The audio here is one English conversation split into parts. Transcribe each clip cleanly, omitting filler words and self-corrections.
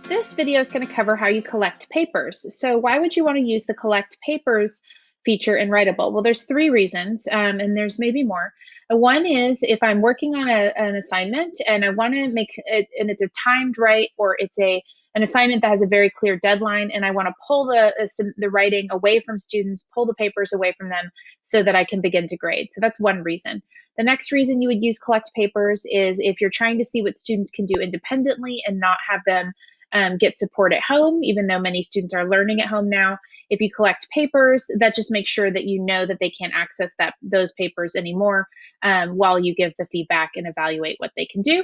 This video is going to cover how you collect papers. So why would you want to use the collect papers feature in Writable? Well, there's three reasons, and there's maybe more. One is if I'm working on an assignment and I want to make it, and it's a timed write, or it's an assignment that has a very clear deadline, and I want to pull the writing away from students, pull the papers away from them so that I can begin to grade. So that's one reason. The next reason you would use collect papers is if you're trying to see what students can do independently and not have them get support at home, even though many students are learning at home now. If you collect papers, that just makes sure that you know that they can't access those papers anymore while you give the feedback and evaluate what they can do.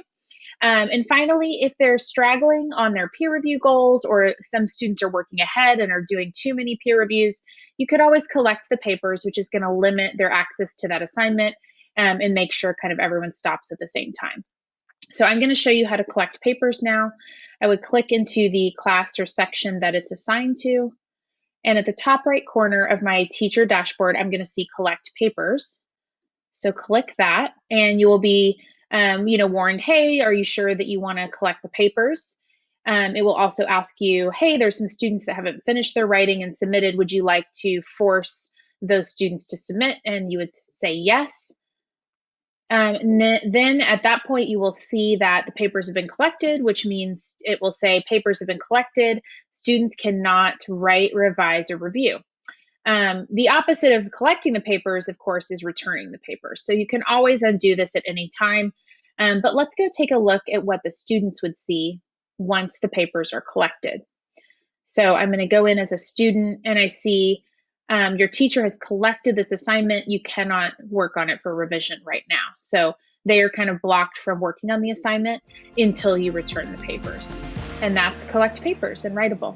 And finally, if they're straggling on their peer review goals, or some students are working ahead and are doing too many peer reviews, you could always collect the papers, which is going to limit their access to that assignment and make sure kind of everyone stops at the same time. So I'm going to show you how to collect papers now. I would click into the class or section that it's assigned to. And at the top right corner of my teacher dashboard, I'm going to see collect papers. So click that and you will be warned, hey, are you sure that you want to collect the papers? It will also ask you, hey, there's some students that haven't finished their writing and submitted. Would you like to force those students to submit? And you would say yes. Then at that point, you will see that the papers have been collected, which means it will say papers have been collected. Students cannot write, revise, or review. The opposite of collecting the papers, of course, is returning the papers. So you can always undo this at any time. But let's go take a look at what the students would see once the papers are collected. So I'm going to go in as a student and I see your teacher has collected this assignment. You cannot work on it for revision right now. So they are kind of blocked from working on the assignment until you return the papers. And that's collect papers in Writable.